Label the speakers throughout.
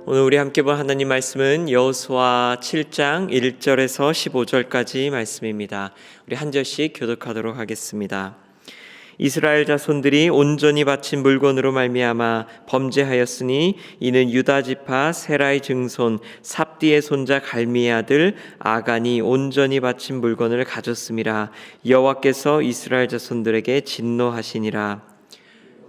Speaker 1: 오늘 우리 함께 본 하나님 말씀은 여호수아 7장 1절에서 15절까지 말씀입니다. 우리 한 절씩 교독하도록 하겠습니다. 이스라엘 자손들이 온전히 바친 물건으로 말미암아 범죄하였으니 이는 유다 지파 세라의 증손 삽디의 손자 갈미의 아들 아간이 온전히 바친 물건을 가졌음이라. 여호와께서 이스라엘 자손들에게 진노하시니라.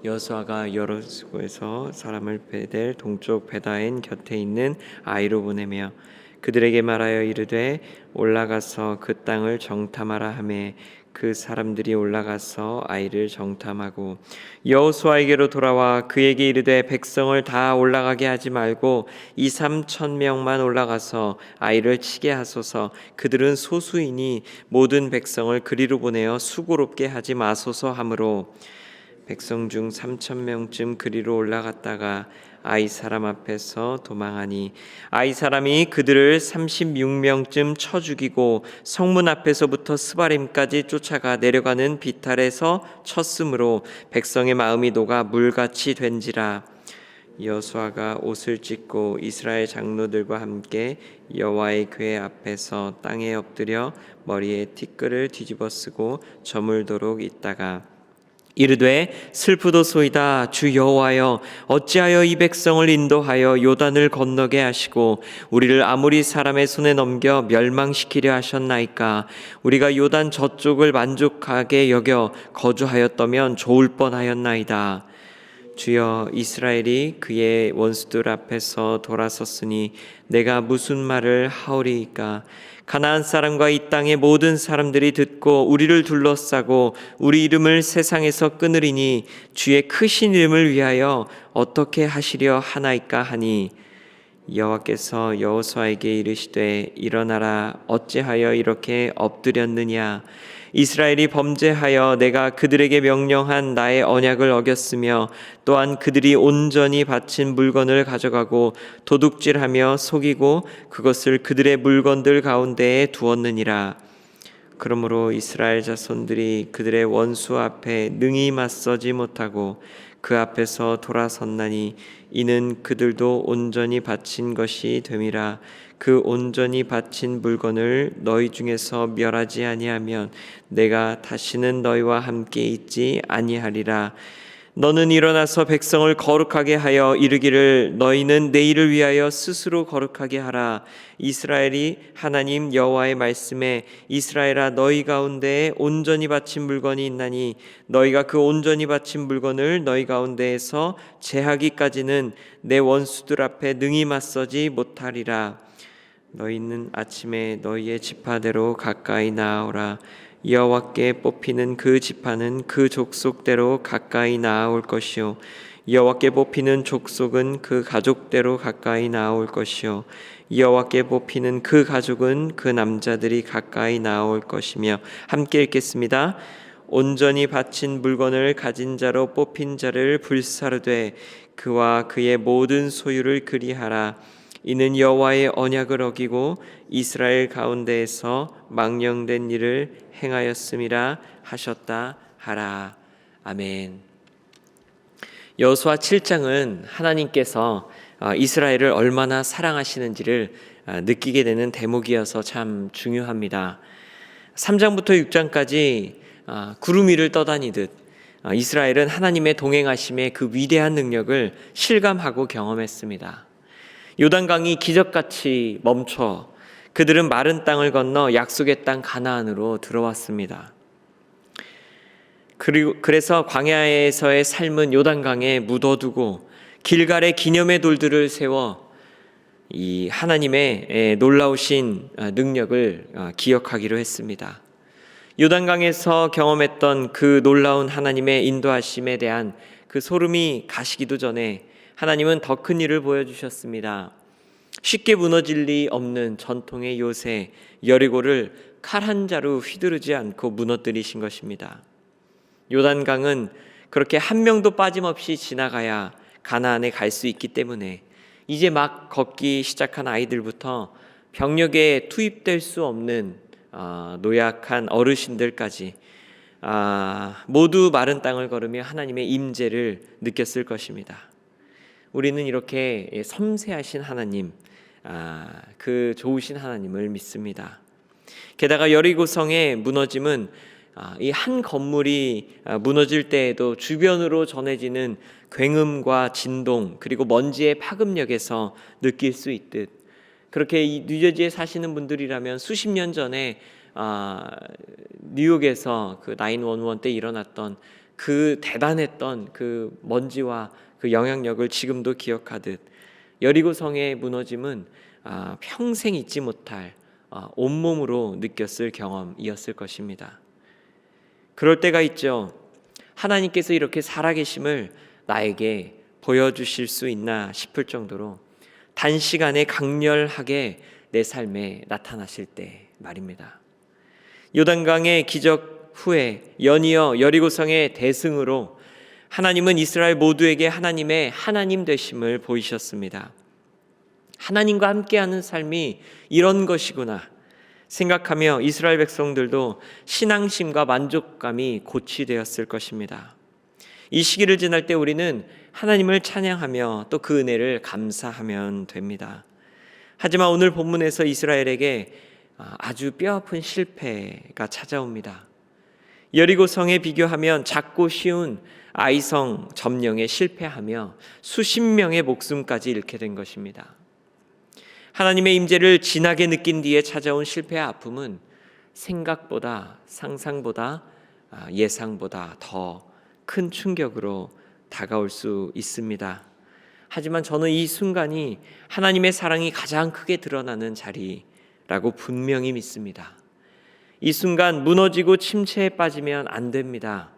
Speaker 1: 여호수아가 여리고에서 사람을 베델 동쪽 베다엔 곁에 있는 아이로 보내며 그들에게 말하여 이르되 올라가서 그 땅을 정탐하라 하매 그 사람들이 올라가서 아이를 정탐하고 여호수아에게로 돌아와 그에게 이르되 백성을 다 올라가게 하지 말고 2-3천 명만 올라가서 아이를 치게 하소서. 그들은 소수이니 모든 백성을 그리로 보내어 수고롭게 하지 마소서 하므로 백성 중 3,000명쯤 그리로 올라갔다가 아이 사람 앞에서 도망하니 아이 사람이 그들을 36명쯤 쳐 죽이고 성문 앞에서부터 스바림까지 쫓아가 내려가는 비탈에서 쳤으므로 백성의 마음이 녹아 물같이 된지라. 여호수아가 옷을 찢고 이스라엘 장로들과 함께 여호와의 궤 앞에서 땅에 엎드려 머리에 티끌을 뒤집어 쓰고 저물도록 있다가 이르되 슬프도소이다. 주 여호와여, 어찌하여 이 백성을 인도하여 요단을 건너게 하시고 우리를 아모리 사람의 손에 넘겨 멸망시키려 하셨나이까. 우리가 요단 저쪽을 만족하게 여겨 거주하였다면 좋을 뻔하였나이다. 주여, 이스라엘이 그의 원수들 앞에서 돌아섰으니 내가 무슨 말을 하오리이까. 가나안 사람과 이 땅의 모든 사람들이 듣고 우리를 둘러싸고 우리 이름을 세상에서 끊으리니 주의 크신 이름을 위하여 어떻게 하시려 하나이까 하니 여호와께서 여호수아에게 이르시되 일어나라. 어찌하여 이렇게 엎드렸느냐. 이스라엘이 범죄하여 내가 그들에게 명령한 나의 언약을 어겼으며 또한 그들이 온전히 바친 물건을 가져가고 도둑질하며 속이고 그것을 그들의 물건들 가운데에 두었느니라. 그러므로 이스라엘 자손들이 그들의 원수 앞에 능히 맞서지 못하고 그 앞에서 돌아섰나니 이는 그들도 온전히 바친 것이 됨이라. 그 온전히 바친 물건을 너희 중에서 멸하지 아니하면 내가 다시는 너희와 함께 있지 아니하리라. 너는 일어나서 백성을 거룩하게 하여 이르기를 너희는 내일을 위하여 스스로 거룩하게 하라. 이스라엘이 하나님 여호와의 말씀에 이스라엘아 너희 가운데에 온전히 바친 물건이 있나니 너희가 그 온전히 바친 물건을 너희 가운데에서 제하기까지는 내 원수들 앞에 능히 맞서지 못하리라. 너희는 아침에 너희의 지파대로 가까이 나아오라. 여호와께 뽑히는 그 지파는 그 족속대로 가까이 나아올 것이요 여호와께 뽑히는 족속은 그 가족대로 가까이 나아올 것이요 여호와께 뽑히는 그 가족은 그 남자들이 가까이 나아올 것이며. 함께 읽겠습니다. 온전히 바친 물건을 가진 자로 뽑힌 자를 불사르되 그와 그의 모든 소유를 그리하라. 이는 여호와의 언약을 어기고 이스라엘 가운데에서 망령된 일을 행하였음이라 하셨다 하라. 아멘. 여호수아 7장은 하나님께서 이스라엘을 얼마나 사랑하시는지를 느끼게 되는 대목이어서 참 중요합니다. 3장부터 6장까지 구름 위를 떠다니듯 이스라엘은 하나님의 동행하심의 그 위대한 능력을 실감하고 경험했습니다. 요단강이 기적같이 멈춰 그들은 마른 땅을 건너 약속의 땅 가나안으로 들어왔습니다. 그래서 광야에서의 삶은 요단강에 묻어두고 길갈에 기념의 돌들을 세워 이 하나님의 놀라우신 능력을 기억하기로 했습니다. 요단강에서 경험했던 그 놀라운 하나님의 인도하심에 대한 그 소름이 가시기도 전에 하나님은 더 큰 일을 보여주셨습니다. 쉽게 무너질 리 없는 전통의 요새 여리고를 칼 한 자루 휘두르지 않고 무너뜨리신 것입니다. 요단강은 그렇게 한 명도 빠짐없이 지나가야 가나안에 갈 수 있기 때문에 이제 막 걷기 시작한 아이들부터 병력에 투입될 수 없는 노약한 어르신들까지 모두 마른 땅을 걸으며 하나님의 임재를 느꼈을 것입니다. 우리는 이렇게 섬세하신 하나님, 그 좋으신 하나님을 믿습니다. 게다가 여리고성의 무너짐은 이 한 건물이 무너질 때에도 주변으로 전해지는 굉음과 진동 그리고 먼지의 파급력에서 느낄 수 있듯, 그렇게 이 뉴저지에 사시는 분들이라면 수십 년 전에 뉴욕에서 그 911 때 일어났던 그 대단했던 그 먼지와 그 영향력을 지금도 기억하듯, 여리고성의 무너짐은 평생 잊지 못할 온몸으로 느꼈을 경험이었을 것입니다. 그럴 때가 있죠. 하나님께서 이렇게 살아계심을 나에게 보여주실 수 있나 싶을 정도로 단시간에 강렬하게 내 삶에 나타나실 때 말입니다. 요단강의 기적 후에 연이어 여리고성의 대승으로 하나님은 이스라엘 모두에게 하나님의 하나님 되심을 보이셨습니다. 하나님과 함께하는 삶이 이런 것이구나 생각하며 이스라엘 백성들도 신앙심과 만족감이 고취되었을 것입니다. 이 시기를 지날 때 우리는 하나님을 찬양하며 또 그 은혜를 감사하면 됩니다. 하지만 오늘 본문에서 이스라엘에게 아주 뼈아픈 실패가 찾아옵니다. 여리고성에 비교하면 작고 쉬운 아이성 점령에 실패하며 수십 명의 목숨까지 잃게 된 것입니다. 하나님의 임재를 진하게 느낀 뒤에 찾아온 실패의 아픔은 생각보다, 상상보다, 예상보다 더 큰 충격으로 다가올 수 있습니다. 하지만 저는 이 순간이 하나님의 사랑이 가장 크게 드러나는 자리라고 분명히 믿습니다. 이 순간 무너지고 침체에 빠지면 안 됩니다.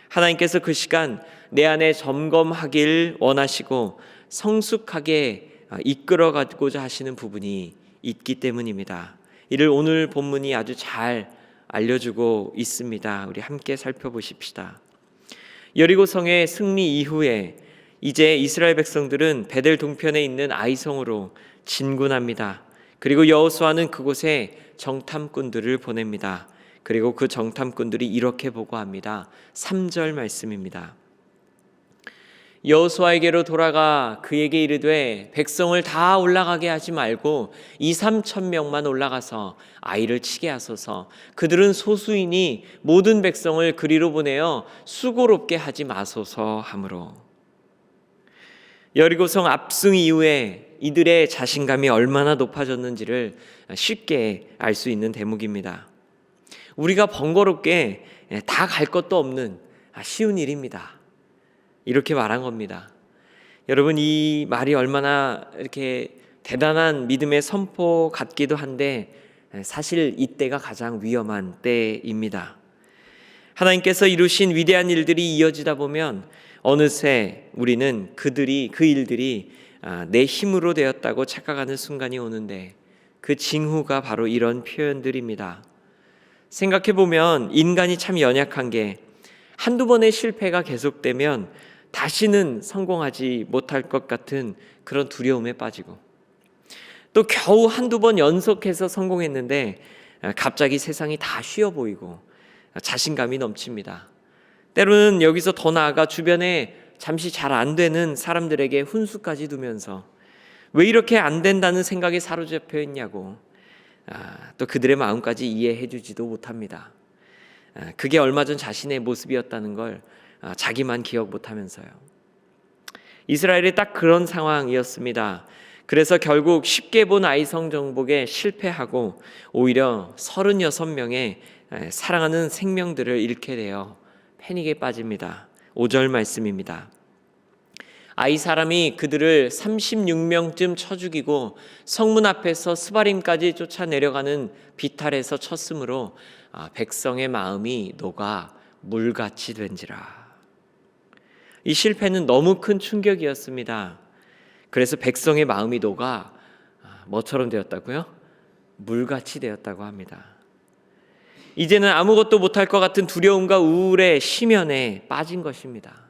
Speaker 1: 하나님께서 그 시간 내 안에 점검하길 원하시고 성숙하게 이끌어가고자 하시는 부분이 있기 때문입니다. 이를 오늘 본문이 아주 잘 알려주고 있습니다. 우리 함께 살펴보십시다. 여리고성의 승리 이후에 이제 이스라엘 백성들은 베델 동편에 있는 아이성으로 진군합니다. 그리고 여호수아는 그곳에 정탐꾼들을 보냅니다. 그리고 그 정탐꾼들이 이렇게 보고합니다. 3절 말씀입니다. 여호수아에게로 돌아가 그에게 이르되 백성을 다 올라가게 하지 말고 2-3천 명만 올라가서 아이를 치게 하소서. 그들은 소수이니 모든 백성을 그리로 보내어 수고롭게 하지 마소서 하므로. 여리고성 압승 이후에 이들의 자신감이 얼마나 높아졌는지를 쉽게 알 수 있는 대목입니다. 우리가 번거롭게 다 갈 것도 없는 쉬운 일입니다. 이렇게 말한 겁니다. 여러분, 이 말이 얼마나 이렇게 대단한 믿음의 선포 같기도 한데 사실 이때가 가장 위험한 때입니다. 하나님께서 이루신 위대한 일들이 이어지다 보면 어느새 우리는 그 일들이 내 힘으로 되었다고 착각하는 순간이 오는데, 그 징후가 바로 이런 표현들입니다. 생각해보면 인간이 참 연약한 게 한두 번의 실패가 계속되면 다시는 성공하지 못할 것 같은 그런 두려움에 빠지고, 또 겨우 한두 번 연속해서 성공했는데 갑자기 세상이 다 쉬워 보이고 자신감이 넘칩니다. 때로는 여기서 더 나아가 주변에 잠시 잘 안 되는 사람들에게 훈수까지 두면서 왜 이렇게 안 된다는 생각에 사로잡혀 있냐고 또 그들의 마음까지 이해해 주지도 못합니다. 그게 얼마 전 자신의 모습이었다는 걸 자기만 기억 못하면서요. 이스라엘이 딱 그런 상황이었습니다. 그래서 결국 쉽게 본 아이성 정복에 실패하고 오히려 36명의 사랑하는 생명들을 잃게 되어 패닉에 빠집니다. 5절 말씀입니다. 아이 사람이 그들을 36명쯤 쳐 죽이고 성문 앞에서 스바림까지 쫓아내려가는 비탈에서 쳤으므로 백성의 마음이 녹아 물같이 된지라. 이 실패는 너무 큰 충격이었습니다. 그래서 백성의 마음이 녹아 뭐처럼 되었다고요? 물같이 되었다고 합니다. 이제는 아무것도 못할 것 같은 두려움과 우울의 심연에 빠진 것입니다.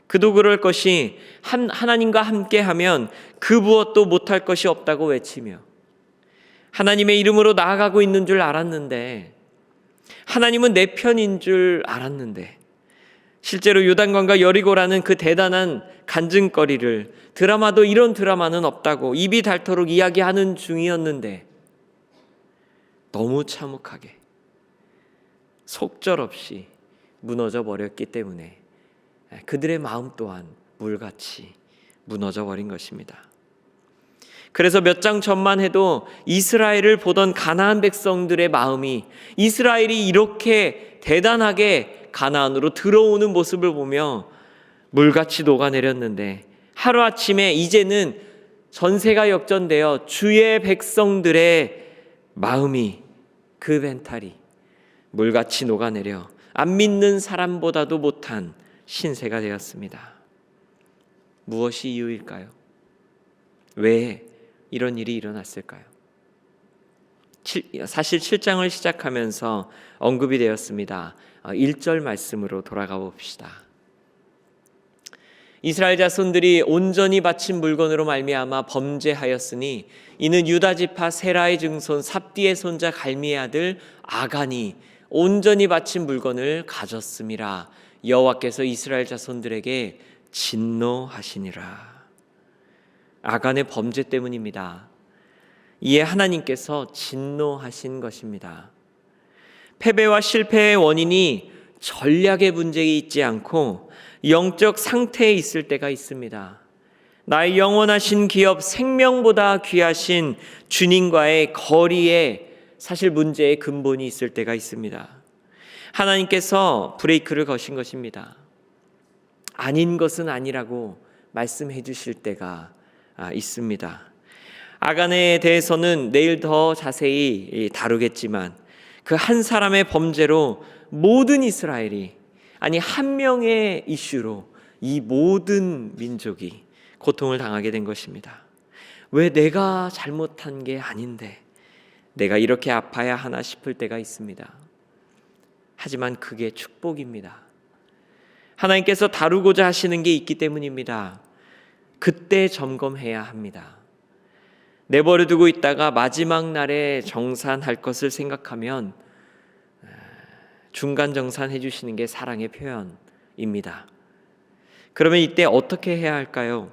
Speaker 1: 그도 그럴 것이 하나님과 함께하면 그 무엇도 못할 것이 없다고 외치며 하나님의 이름으로 나아가고 있는 줄 알았는데, 하나님은 내 편인 줄 알았는데 실제로 요단강과 여리고라는 그 대단한 간증거리를 드라마도 이런 드라마는 없다고 입이 닳도록 이야기하는 중이었는데 너무 참혹하게 속절없이 무너져 버렸기 때문에 그들의 마음 또한 물같이 무너져 버린 것입니다. 그래서 몇 장 전만 해도 이스라엘을 보던 가나안 백성들의 마음이 이스라엘이 이렇게 대단하게 가나안으로 들어오는 모습을 보며 물같이 녹아내렸는데 하루아침에 이제는 전세가 역전되어 주의 백성들의 마음이 그 멘탈이 물같이 녹아내려 안 믿는 사람보다도 못한 신세가 되었습니다. 무엇이 이유일까요? 왜 이런 일이 일어났을까요? 사실 7장을 시작하면서 언급이 되었습니다. 1절 말씀으로 돌아가 봅시다. 이스라엘 자손들이 온전히 바친 물건으로 말미암아 범죄하였으니 이는 유다 지파 세라의 증손 삽디의 손자 갈미의 아들 아간이 온전히 바친 물건을 가졌음이라. 여호와께서 이스라엘 자손들에게 진노하시니라. 아간의 범죄 때문입니다. 이에 하나님께서 진노하신 것입니다. 패배와 실패의 원인이 전략의 문제에 있지 않고 영적 상태에 있을 때가 있습니다. 나의 영원하신 기업, 생명보다 귀하신 주님과의 거리에 사실 문제의 근본이 있을 때가 있습니다. 하나님께서 브레이크를 거신 것입니다. 아닌 것은 아니라고 말씀해 주실 때가 있습니다. 아간에 대해서는 내일 더 자세히 다루겠지만 그 한 사람의 범죄로 모든 이스라엘이, 아니 한 명의 이슈로 이 모든 민족이 고통을 당하게 된 것입니다. 왜 내가 잘못한 게 아닌데 내가 이렇게 아파야 하나 싶을 때가 있습니다. 하지만 그게 축복입니다. 하나님께서 다루고자 하시는 게 있기 때문입니다. 그때 점검해야 합니다. 내버려 두고 있다가 마지막 날에 정산할 것을 생각하면 중간 정산해 주시는 게 사랑의 표현입니다. 그러면 이때 어떻게 해야 할까요?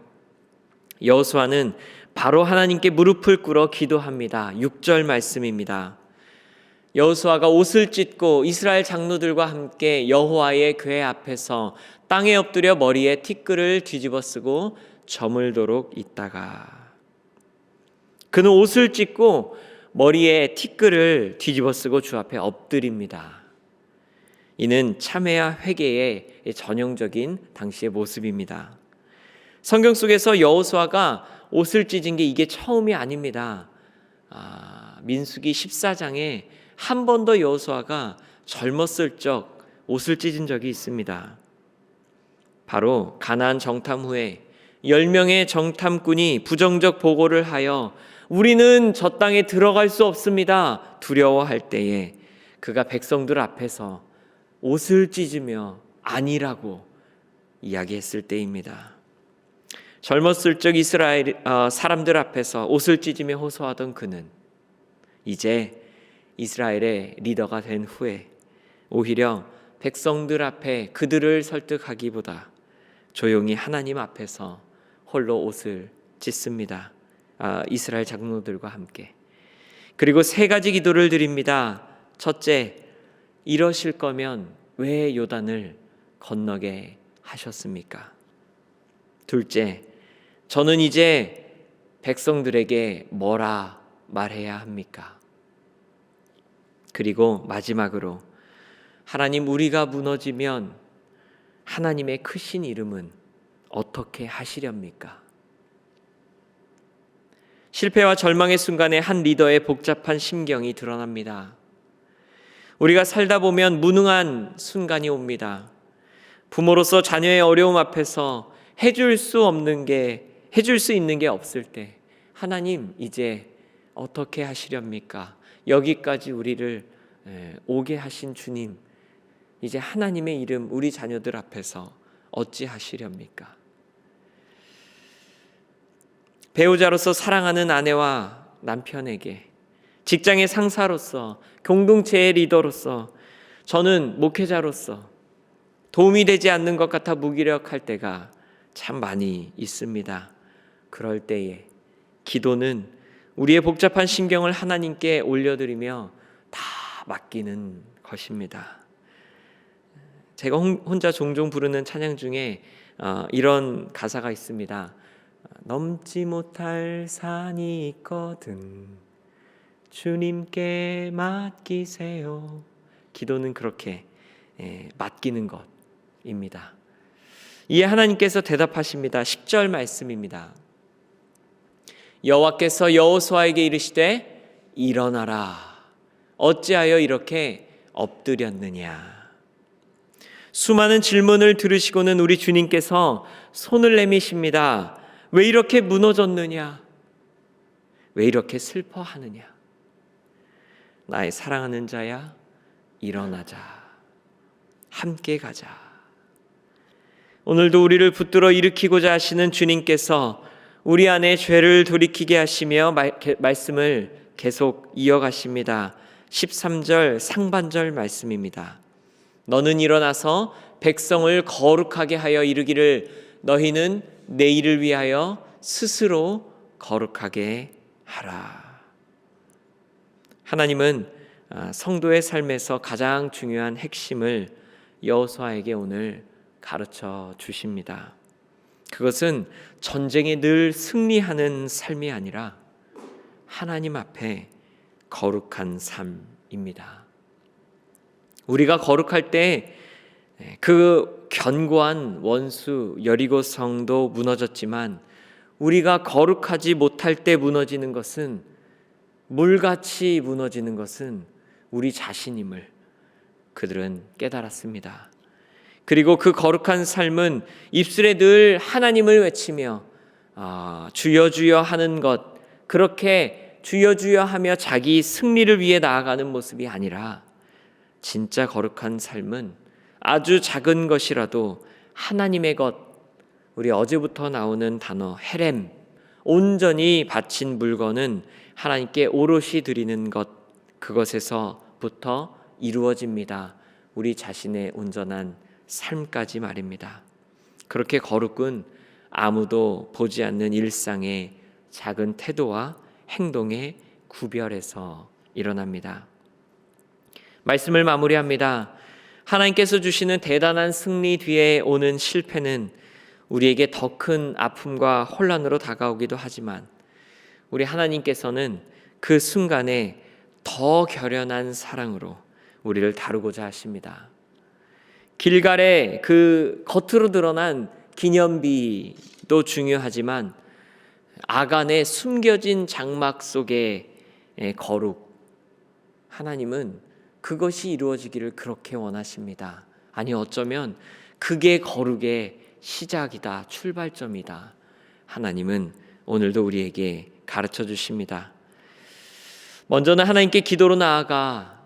Speaker 1: 여호수아는 바로 하나님께 무릎을 꿇어 기도합니다. 6절 말씀입니다. 여호수아가 옷을 찢고 이스라엘 장로들과 함께 여호와의 궤 앞에서 땅에 엎드려 머리에 티끌을 뒤집어 쓰고 저물도록 있다가, 그는 옷을 찢고 머리에 티끌을 뒤집어 쓰고 주 앞에 엎드립니다. 이는 참회와 회개의 전형적인 당시의 모습입니다. 성경 속에서 여호수아가 옷을 찢은 게 이게 처음이 아닙니다. 민수기 14장에 한 번 더 여호수아가 젊었을 적 옷을 찢은 적이 있습니다. 바로 가나안 정탐 후에 10명의 정탐꾼이 부정적 보고를 하여 우리는 저 땅에 들어갈 수 없습니다 두려워할 때에 그가 백성들 앞에서 옷을 찢으며 아니라고 이야기했을 때입니다. 젊었을 적 이스라엘 사람들 앞에서 옷을 찢으며 호소하던 그는 이제 이스라엘의 리더가 된 후에 오히려 백성들 앞에 그들을 설득하기보다 조용히 하나님 앞에서 홀로 옷을 찢습니다. 이스라엘 장로들과 함께. 그리고 3가지 기도를 드립니다. 첫째, 이러실 거면 왜 요단을 건너게 하셨습니까? 둘째, 저는 이제 백성들에게 뭐라 말해야 합니까? 그리고 마지막으로, 하나님, 우리가 무너지면 하나님의 크신 이름은 어떻게 하시렵니까? 실패와 절망의 순간에 한 리더의 복잡한 심경이 드러납니다. 우리가 살다 보면 무능한 순간이 옵니다. 부모로서 자녀의 어려움 앞에서 해줄 수 있는 게 없을 때, 하나님 이제 어떻게 하시렵니까? 여기까지 우리를 오게 하신 주님, 이제 하나님의 이름 우리 자녀들 앞에서 어찌 하시렵니까? 배우자로서 사랑하는 아내와 남편에게, 직장의 상사로서, 공동체의 리더로서, 저는 목회자로서 도움이 되지 않는 것 같아 무기력할 때가 참 많이 있습니다. 그럴 때에 기도는 우리의 복잡한 신경을 하나님께 올려드리며 다 맡기는 것입니다. 제가 혼자 종종 부르는 찬양 중에 이런 가사가 있습니다. 넘지 못할 산이 있거든 주님께 맡기세요. 기도는 그렇게 맡기는 것입니다. 이에 하나님께서 대답하십니다. 10절 말씀입니다. 여호와께서 여호수아에게 이르시되 일어나라. 어찌하여 이렇게 엎드렸느냐. 수많은 질문을 들으시고는 우리 주님께서 손을 내미십니다. 왜 이렇게 무너졌느냐? 왜 이렇게 슬퍼하느냐? 나의 사랑하는 자야, 일어나자. 함께 가자. 오늘도 우리를 붙들어 일으키고자 하시는 주님께서 우리 안에 죄를 돌이키게 하시며 말씀을 계속 이어가십니다. 13절 상반절 말씀입니다. 너는 일어나서 백성을 거룩하게 하여 이르기를 너희는 내일을 위하여 스스로 거룩하게 하라. 하나님은 성도의 삶에서 가장 중요한 핵심을 여호수아에게 오늘 가르쳐 주십니다. 그것은 전쟁에 늘 승리하는 삶이 아니라 하나님 앞에 거룩한 삶입니다. 우리가 거룩할 때 그 견고한 원수 여리고 성도 무너졌지만 우리가 거룩하지 못할 때 무너지는 것은 물같이 무너지는 것은 우리 자신임을 그들은 깨달았습니다. 그리고 그 거룩한 삶은 입술에 늘 하나님을 외치며 주여 주여 하는 것, 그렇게 주여 주여 하며 자기 승리를 위해 나아가는 모습이 아니라 진짜 거룩한 삶은 아주 작은 것이라도 하나님의 것, 우리 어제부터 나오는 단어 헤렘, 온전히 바친 물건은 하나님께 오롯이 드리는 것, 그것에서부터 이루어집니다. 우리 자신의 온전한 삶까지 말입니다. 그렇게 거룩은 아무도 보지 않는 일상의 작은 태도와 행동의 구별에서 일어납니다. 말씀을 마무리합니다. 하나님께서 주시는 대단한 승리 뒤에 오는 실패는 우리에게 더 큰 아픔과 혼란으로 다가오기도 하지만 우리 하나님께서는 그 순간에 더 결연한 사랑으로 우리를 다루고자 하십니다. 길갈의 그 겉으로 드러난 기념비도 중요하지만 아간의 숨겨진 장막 속의 거룩, 하나님은 그것이 이루어지기를 그렇게 원하십니다. 아니 어쩌면 그게 거룩의 시작이다, 출발점이다. 하나님은 오늘도 우리에게 가르쳐 주십니다. 먼저는 하나님께 기도로 나아가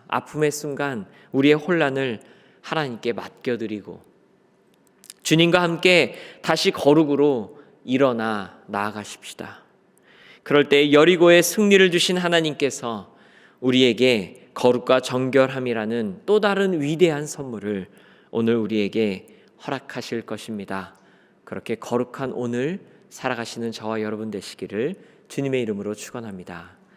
Speaker 1: 아픔의 순간 우리의 혼란을 하나님께 맡겨드리고 주님과 함께 다시 거룩으로 일어나 나아가십시다. 그럴 때 여리고의 승리를 주신 하나님께서 우리에게 거룩과 정결함이라는 또 다른 위대한 선물을 오늘 우리에게 허락하실 것입니다. 그렇게 거룩한 오늘 살아가시는 저와 여러분 되시기를 주님의 이름으로 축원합니다.